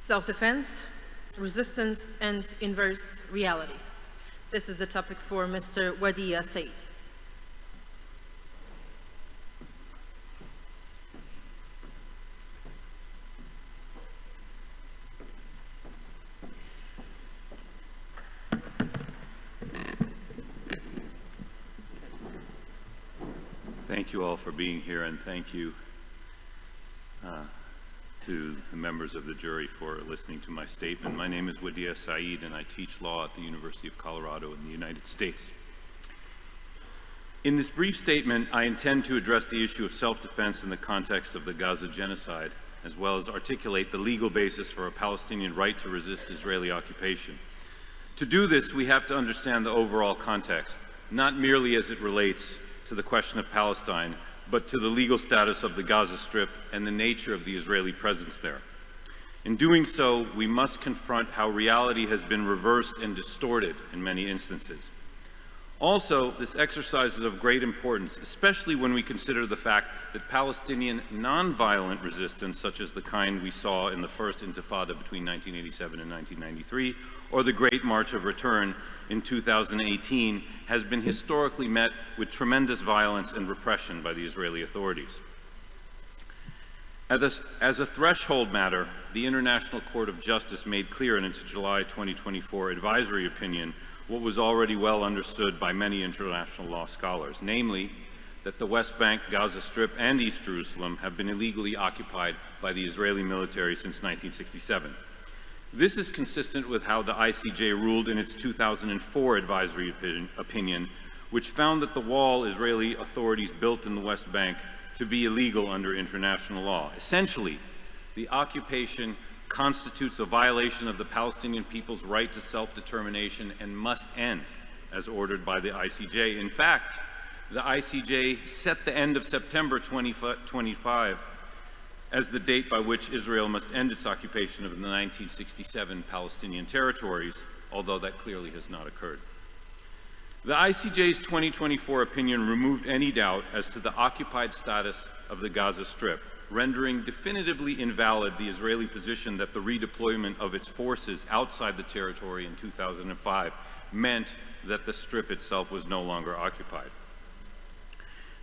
Self-defense, resistance, and inverse reality. This is the topic for Mr. Wadie Said. Thank you all for being here, and thank you to the members of the jury for listening to my statement. My name is Wadie Said, and I teach law at the University of Colorado in the United States. In this brief statement, I intend to address the issue of self-defense in the context of the Gaza genocide, as well as articulate the legal basis for a Palestinian right to resist Israeli occupation. To do this, we have to understand the overall context, not merely as it relates to the question of Palestine, but to the legal status of the Gaza Strip and the nature of the Israeli presence there. In doing so, we must confront how reality has been reversed and distorted in many instances. Also, this exercise is of great importance, especially when we consider the fact that Palestinian nonviolent resistance, such as the kind we saw in the First Intifada between 1987 and 1993, or the Great March of Return in 2018, has been historically met with tremendous violence and repression by the Israeli authorities. As a threshold matter, the International Court of Justice made clear in its July 2024 advisory opinion what was already well understood by many international law scholars, namely that the West Bank, Gaza Strip, and East Jerusalem have been illegally occupied by the Israeli military since 1967. This is consistent with how the ICJ ruled in its 2004 advisory opinion, which found that the wall Israeli authorities built in the West Bank to be illegal under international law. Essentially, the occupation constitutes a violation of the Palestinian people's right to self-determination and must end, as ordered by the ICJ. In fact, the ICJ set the end of September 2025 as the date by which Israel must end its occupation of the 1967 Palestinian territories, although that clearly has not occurred. The ICJ's 2024 opinion removed any doubt as to the occupied status of the Gaza Strip, rendering definitively invalid the Israeli position that the redeployment of its forces outside the territory in 2005 meant that the Strip itself was no longer occupied.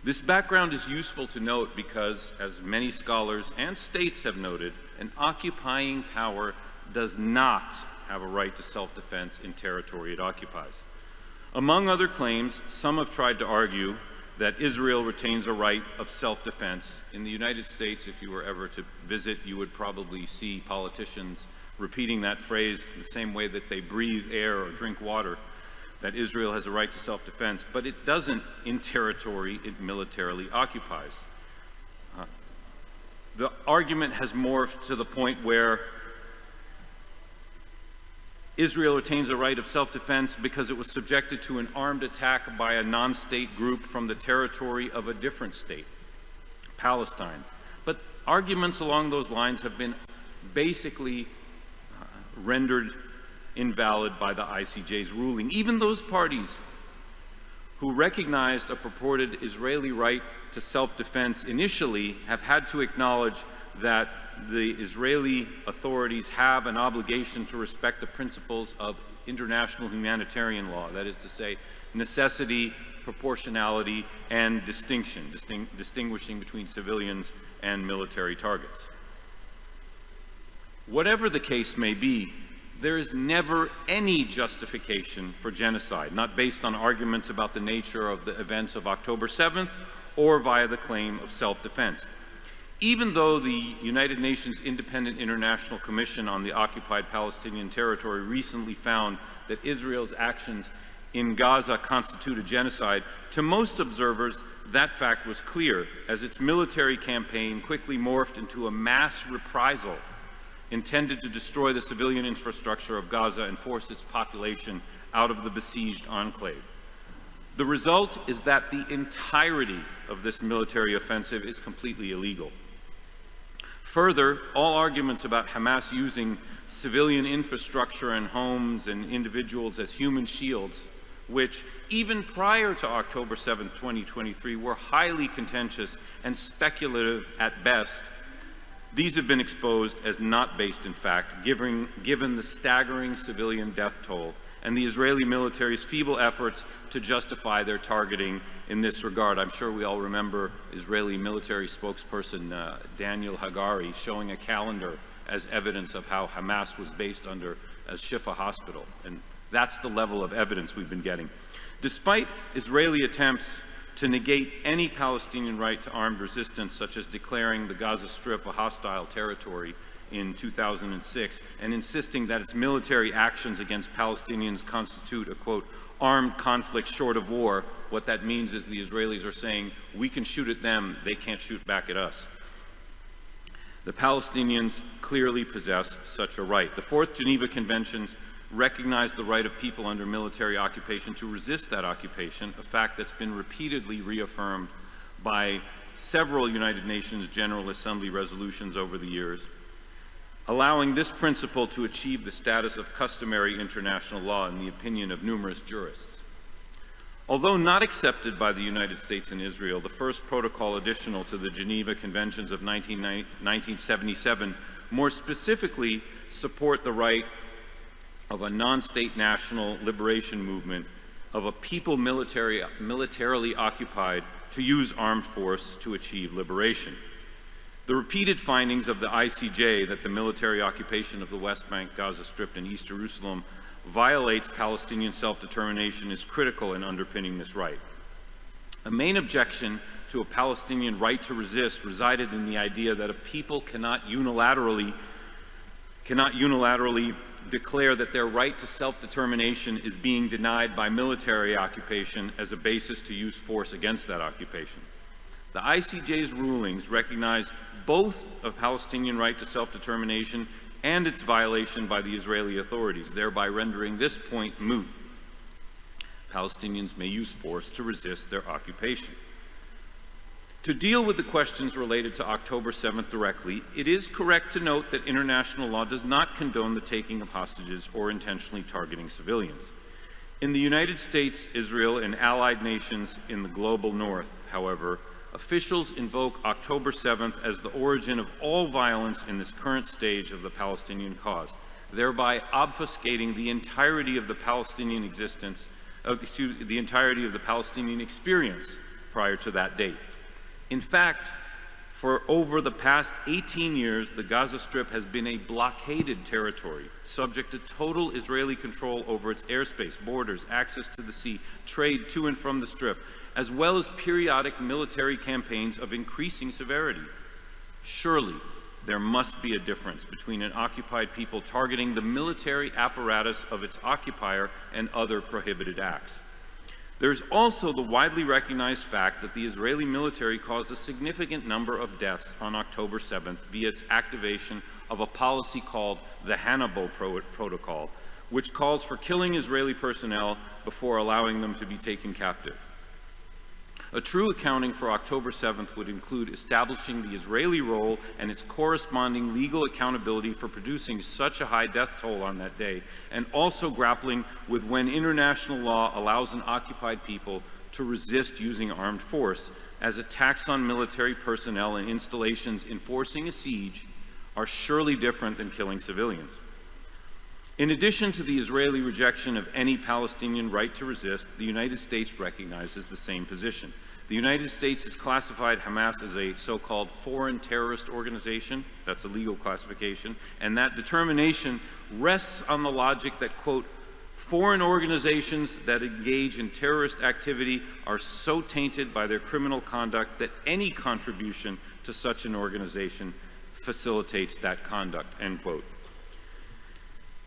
This background is useful to note because, as many scholars and states have noted, an occupying power does not have a right to self-defense in territory it occupies. Among other claims, some have tried to argue that Israel retains a right of self-defense. In the United States, if you were ever to visit, you would probably see politicians repeating that phrase the same way that they breathe air or drink water, that Israel has a right to self-defense, but it doesn't in territory it militarily occupies. The argument has morphed to the point where Israel retains a right of self-defense because it was subjected to an armed attack by a non-state group from the territory of a different state, Palestine. But arguments along those lines have been basically rendered invalid by the ICJ's ruling. Even those parties who recognized a purported Israeli right to self-defense initially have had to acknowledge that the Israeli authorities have an obligation to respect the principles of international humanitarian law, that is to say, necessity, proportionality, and distinguishing between civilians and military targets. Whatever the case may be, there is never any justification for genocide, not based on arguments about the nature of the events of October 7th or via the claim of self-defense. Even though the United Nations Independent International Commission on the Occupied Palestinian Territory recently found that Israel's actions in Gaza constitute a genocide, to most observers that fact was clear, as its military campaign quickly morphed into a mass reprisal intended to destroy the civilian infrastructure of Gaza and force its population out of the besieged enclave. The result is that the entirety of this military offensive is completely illegal. Further, all arguments about Hamas using civilian infrastructure and homes and individuals as human shields, which even prior to October 7, 2023, were highly contentious and speculative at best, These have been exposed as not based in fact, given the staggering civilian death toll and the Israeli military's feeble efforts to justify their targeting in this regard. I'm sure we all remember Israeli military spokesperson Daniel Hagari showing a calendar as evidence of how Hamas was based under a Shifa hospital. And that's the level of evidence we've been getting. Despite Israeli attempts to negate any Palestinian right to armed resistance, such as declaring the Gaza Strip a hostile territory in 2006 and insisting that its military actions against Palestinians constitute a, quote, armed conflict short of war, what that means is the Israelis are saying, we can shoot at them, they can't shoot back at us. The Palestinians clearly possess such a right. The Fourth Geneva Conventions recognize the right of people under military occupation to resist that occupation, a fact that's been repeatedly reaffirmed by several United Nations General Assembly resolutions over the years, allowing this principle to achieve the status of customary international law in the opinion of numerous jurists. Although not accepted by the United States and Israel, the first protocol additional to the Geneva Conventions of 1977 more specifically support the right of a non-state national liberation movement of a people militarily occupied to use armed force to achieve liberation. The repeated findings of the ICJ that the military occupation of the West Bank, Gaza Strip, and East Jerusalem violates Palestinian self-determination is critical in underpinning this right. A main objection to a Palestinian right to resist resided in the idea that a people cannot unilaterally declare that their right to self-determination is being denied by military occupation as a basis to use force against that occupation. The ICJ's rulings recognize both a Palestinian right to self-determination and its violation by the Israeli authorities, thereby rendering this point moot. Palestinians may use force to resist their occupation. To deal with the questions related to October 7th directly, it is correct to note that international law does not condone the taking of hostages or intentionally targeting civilians. In the United States, Israel, and allied nations in the global north, however, officials invoke October 7th as the origin of all violence in this current stage of the Palestinian cause, thereby obfuscating the entirety of the Palestinian the entirety of the Palestinian experience prior to that date. In fact, for over the past 18 years, the Gaza Strip has been a blockaded territory, subject to total Israeli control over its airspace, borders, access to the sea, trade to and from the Strip, as well as periodic military campaigns of increasing severity. Surely, there must be a difference between an occupied people targeting the military apparatus of its occupier and other prohibited acts. There's also the widely recognized fact that the Israeli military caused a significant number of deaths on October 7th via its activation of a policy called the Hannibal Protocol, which calls for killing Israeli personnel before allowing them to be taken captive. A true accounting for October 7th would include establishing the Israeli role and its corresponding legal accountability for producing such a high death toll on that day, and also grappling with when international law allows an occupied people to resist using armed force, as attacks on military personnel and installations enforcing a siege are surely different than killing civilians. In addition to the Israeli rejection of any Palestinian right to resist, the United States recognizes the same position. The United States has classified Hamas as a so-called foreign terrorist organization. That's a legal classification. And that determination rests on the logic that, quote, foreign organizations that engage in terrorist activity are so tainted by their criminal conduct that any contribution to such an organization facilitates that conduct, end quote.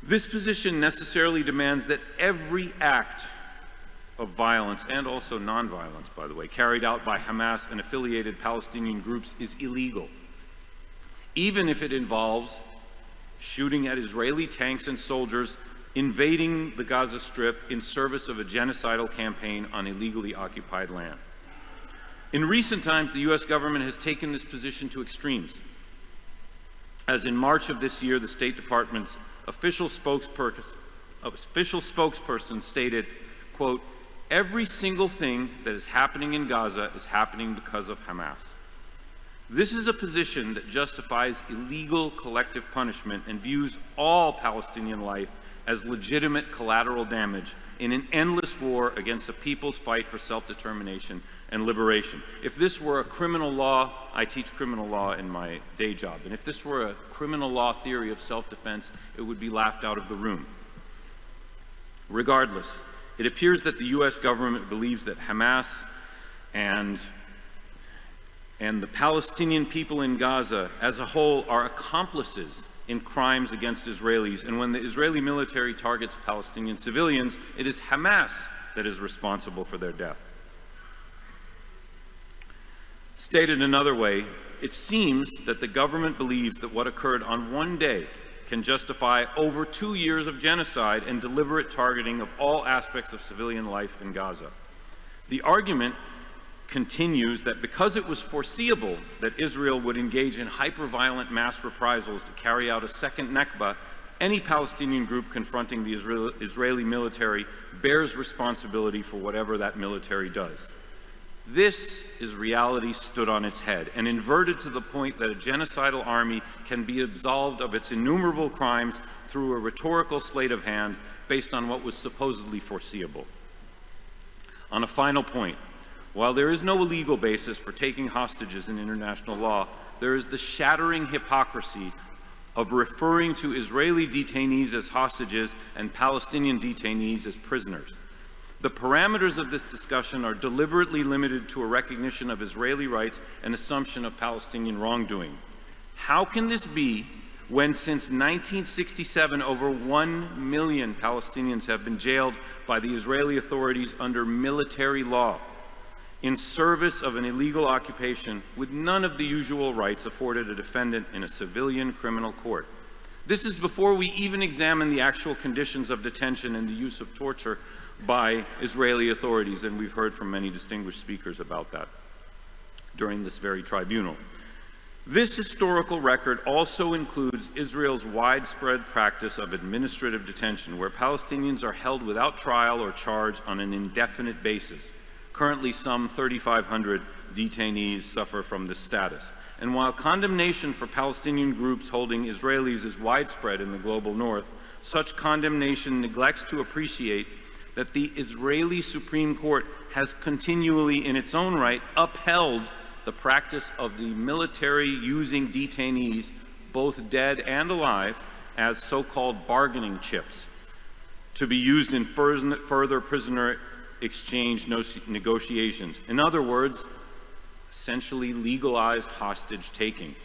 This position necessarily demands that every act of violence, and also nonviolence, by the way, carried out by Hamas and affiliated Palestinian groups is illegal, even if it involves shooting at Israeli tanks and soldiers invading the Gaza Strip in service of a genocidal campaign on illegally occupied land. In recent times, the U.S. government has taken this position to extremes. As in March of this year, the State Department's official spokesperson stated, quote, every single thing that is happening in Gaza is happening because of Hamas. This is a position that justifies illegal collective punishment and views all Palestinian life as legitimate collateral damage in an endless war against a people's fight for self-determination and liberation. If this were a criminal law, I teach criminal law in my day job, and if this were a criminal law theory of self-defense, it would be laughed out of the room. Regardless, it appears that the US government believes that Hamas and the Palestinian people in Gaza as a whole are accomplices in crimes against Israelis, and when the Israeli military targets Palestinian civilians, it is Hamas that is responsible for their death. Stated another way, it seems that the government believes that what occurred on one day can justify over 2 years of genocide and deliberate targeting of all aspects of civilian life in Gaza. The argument continues that because it was foreseeable that Israel would engage in hyper-violent mass reprisals to carry out a second Nakba, any Palestinian group confronting the Israeli military bears responsibility for whatever that military does. This is reality stood on its head and inverted to the point that a genocidal army can be absolved of its innumerable crimes through a rhetorical sleight of hand based on what was supposedly foreseeable. On a final point, while there is no legal basis for taking hostages in international law, there is the shattering hypocrisy of referring to Israeli detainees as hostages and Palestinian detainees as prisoners. The parameters of this discussion are deliberately limited to a recognition of Israeli rights and assumption of Palestinian wrongdoing. How can this be when since 1967 over 1 million Palestinians have been jailed by the Israeli authorities under military law in service of an illegal occupation with none of the usual rights afforded a defendant in a civilian criminal court? This is before we even examine the actual conditions of detention and the use of torture by Israeli authorities, and we've heard from many distinguished speakers about that during this very tribunal. This historical record also includes Israel's widespread practice of administrative detention, where Palestinians are held without trial or charge on an indefinite basis. Currently, some 3,500 detainees suffer from this status. And while condemnation for Palestinian groups holding Israelis is widespread in the global north, such condemnation neglects to appreciate that the Israeli Supreme Court has continually, in its own right, upheld the practice of the military using detainees, both dead and alive, as so-called bargaining chips, to be used in further prisoner exchange negotiations. In other words, essentially legalized hostage taking.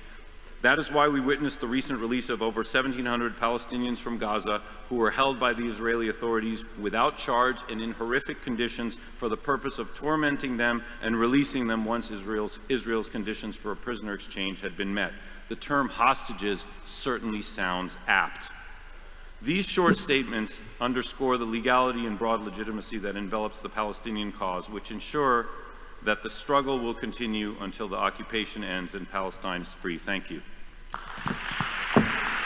That is why we witnessed the recent release of over 1,700 Palestinians from Gaza who were held by the Israeli authorities without charge and in horrific conditions for the purpose of tormenting them and releasing them once Israel's conditions for a prisoner exchange had been met. The term hostages certainly sounds apt. These short statements underscore the legality and broad legitimacy that envelops the Palestinian cause, which ensure that the struggle will continue until the occupation ends and Palestine is free. Thank you.